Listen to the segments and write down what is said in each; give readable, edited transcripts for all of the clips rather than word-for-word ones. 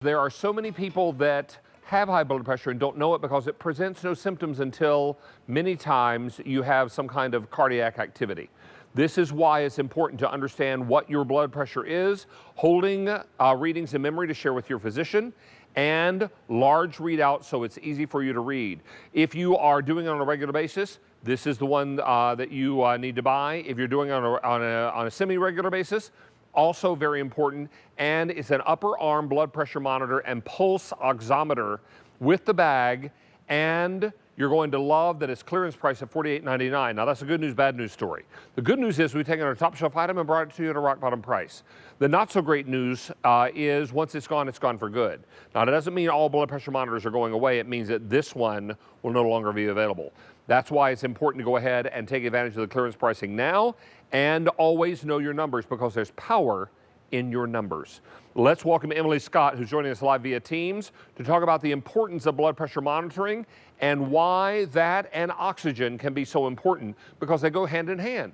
There are so many people that have high blood pressure and don't know it because it presents no symptoms until many times you have some kind of cardiac activity. This is why it's important to understand what your blood pressure is, holding readings in memory to share with your physician, and large readouts so it's easy for you to read. If you are doing it on a regular basis, this is the one that you need to buy. If you're doing it on a semi-regular basis, also very important, and it's an upper arm blood pressure monitor and pulse oximeter with the bag, and you're going to love that it's clearance price at $48.99. Now that's a good news, bad news story. The good news is we've taken our top shelf item and brought it to you at a rock bottom price. The not so great news is once it's gone for good. Now that doesn't mean all blood pressure monitors are going away. It means that this one will no longer be available. That's why it's important to go ahead and take advantage of the clearance pricing now, and always know your numbers because there's power in your numbers. Let's welcome Emily Scott, who's joining us live via Teams, to talk about the importance of blood pressure monitoring and why that and oxygen can be so important, because they go hand in hand.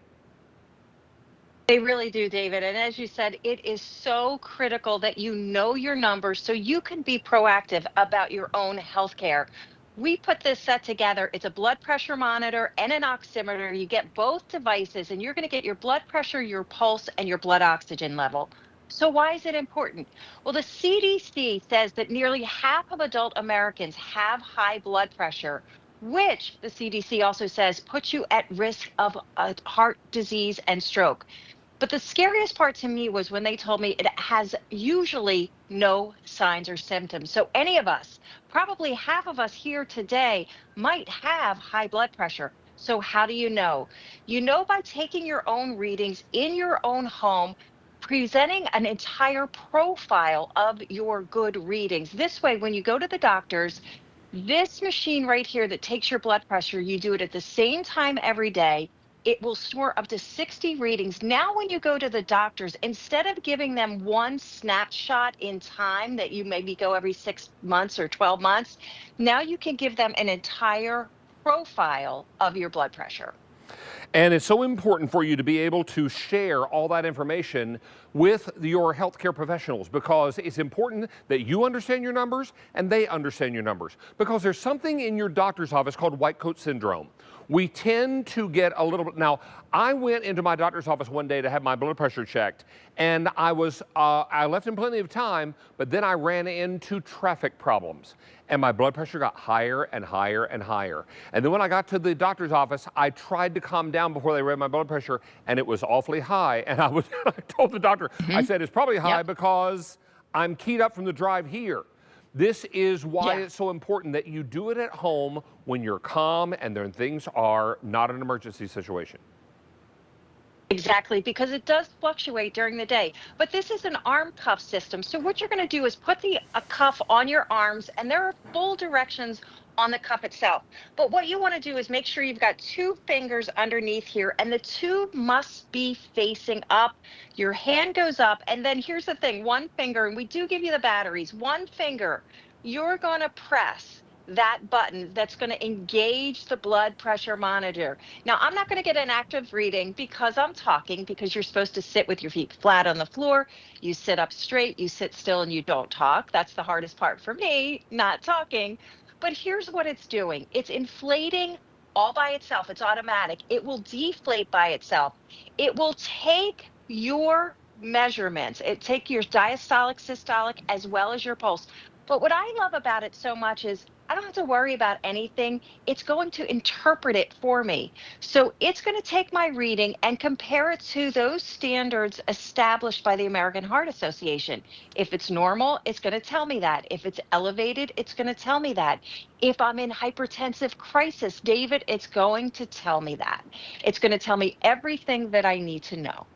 They really do, David. And as you said, it is so critical that you know your numbers so you can be proactive about your own health care. We put this set together. It's a blood pressure monitor and an oximeter. You get both devices and you're going to get your blood pressure, your pulse, and your blood oxygen level. So why is it important? Well, the CDC says that nearly half of adult Americans have high blood pressure, which the CDC also says puts you at risk of heart disease and stroke. But the scariest part to me was when they told me it has usually no signs or symptoms. So any of us, probably half of us here today, might have high blood pressure. So how do you know? You know by taking your own readings in your own home, presenting an entire profile of your good readings. This way, when you go to the doctors, this machine right here that takes your blood pressure, you do it at the same time every day. It will store up to 60 readings. Now, when you go to the doctors, instead of giving them one snapshot in time that you maybe go every 6 months or 12 months, now you can give them an entire profile of your blood pressure. And it's so important for you to be able to share all that information with your healthcare professionals, because it's important that you understand your numbers and they understand your numbers, because there's something in your doctor's office called white coat syndrome. We tend to get a little bit. Now, I went into my doctor's office one day to have my blood pressure checked, and I left in plenty of time, but then I ran into traffic problems, and my blood pressure got higher and higher and higher. And then when I got to the doctor's office, I tried to calm down before they read my blood pressure, and it was awfully high. And I told the doctor, I said, it's probably high because I'm keyed up from the drive here. This is why it's so important that you do it at home when you're calm and then things are not an emergency situation. Exactly, because it does fluctuate during the day. But this is an arm cuff system. So what you're going to do is put a cuff on your arms, and there are full directions on the cuff itself. But what you want to do is make sure you've got 2 fingers underneath here, and the tube must be facing up. Your hand goes up, and then here's the thing, 1 finger, and we do give you the batteries, 1 finger, you're going to press that button that's going to engage the blood pressure monitor. Now, I'm not going to get an active reading because I'm talking, because you're supposed to sit with your feet flat on the floor. You sit up straight, you sit still, and you don't talk. That's the hardest part for me, not talking. But here's what it's doing. It's inflating all by itself. It's automatic. It will deflate by itself. It will take your measurements. It take your diastolic, systolic, as well as your pulse. But what I love about it so much is I don't have to worry about anything. It's going to interpret it for me. So it's going to take my reading and compare it to those standards established by the American Heart Association. If it's normal, it's going to tell me that. If it's elevated, it's going to tell me that. If I'm in hypertensive crisis, David, it's going to tell me that. It's going to tell me everything that I need to know.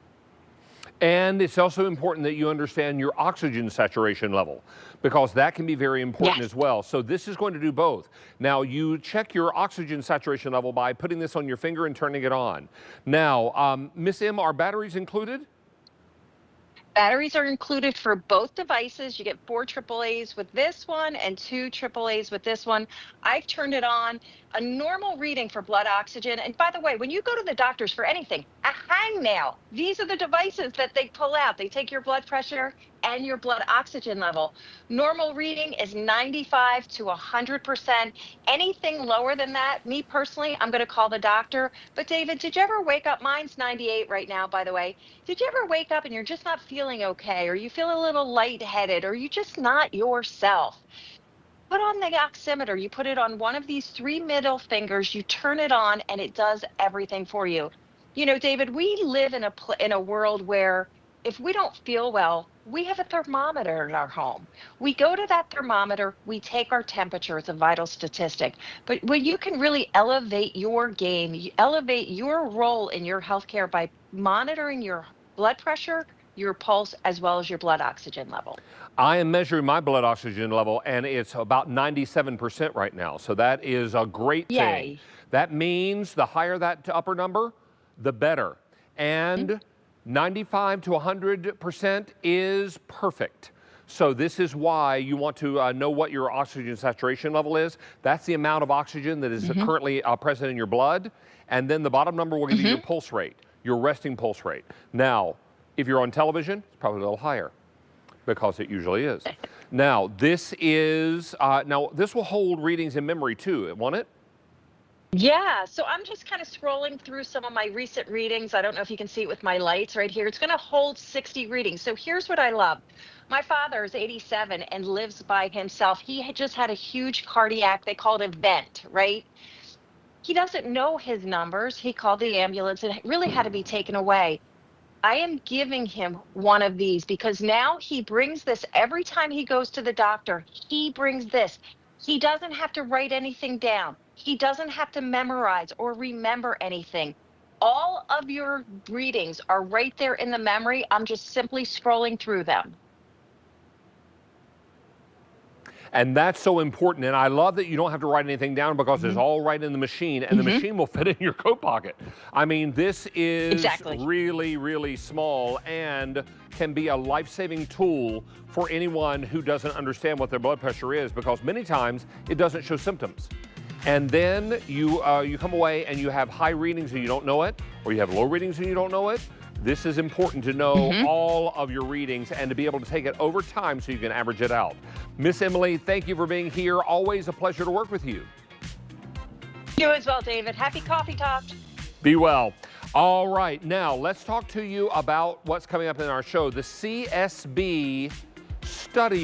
And it's also important that you understand your oxygen saturation level, because that can be very important as well. So this is going to do both. Now, you check your oxygen saturation level by putting this on your finger and turning it on. Now, Miss M, are batteries included? Batteries are included for both devices. You get 4 AAAs with this one and 2 AAAs with this one. I've turned it on. A normal reading for blood oxygen. And by the way, when you go to the doctors for anything, a hangnail, these are the devices that they pull out. They take your blood pressure and your blood oxygen level. Normal reading is 95 to 100%. Anything lower than that, me personally, I'm going to call the doctor. But David, did you ever wake up? Mine's 98 right now, by the way. Did you ever wake up and you're just not feeling okay, or you feel a little lightheaded, or you just not yourself? Put on the oximeter. You put it on one of these three middle fingers, you turn it on, and it does everything for you. You know, David, we live in a world where if we don't feel well, we have a thermometer in our home. We go to that thermometer, we take our temperature. It's a vital statistic. But when you can really elevate your game, you elevate your role in your healthcare by monitoring your blood pressure, your pulse, as well as your blood oxygen level. I am measuring my blood oxygen level, and it's about 97% right now. So that is a great thing. Yay. That means the higher that upper number, the better. And 95 to 100% is perfect. So this is why you want to know what your oxygen saturation level is. That's the amount of oxygen that is currently present in your blood. And then the bottom number will give you your pulse rate, your resting pulse rate. Now, if you're on television, it's probably a little higher, because it usually is. Now, this is, this will hold readings in memory too, won't it? Yeah, so I'm just kind of scrolling through some of my recent readings. I don't know if you can see it with my lights right here. It's going to hold 60 readings. So here's what I love. My father is 87 and lives by himself. He had just had a huge cardiac, they call it event, right? He doesn't know his numbers. He called the ambulance and it really had to be taken away. I am giving him one of these because now he brings this every time he goes to the doctor. He brings this. He doesn't have to write anything down. He doesn't have to memorize or remember anything. All of your readings are right there in the memory. I'm just simply scrolling through them. And that's so important. And I love that you don't have to write anything down because it's all right in the machine, and the machine will fit in your coat pocket. I mean, this is really, really small and can be a life-saving tool for anyone who doesn't understand what their blood pressure is, because many times it doesn't show symptoms. And then you come away and you have high readings and you don't know it, or you have low readings and you don't know it. This is important to know all of your readings and to be able to take it over time so you can average it out. Miss Emily, thank you for being here. Always a pleasure to work with you. You as well, David. Happy coffee talk. Be well. All right, now let's talk to you about what's coming up in our show. The CSB study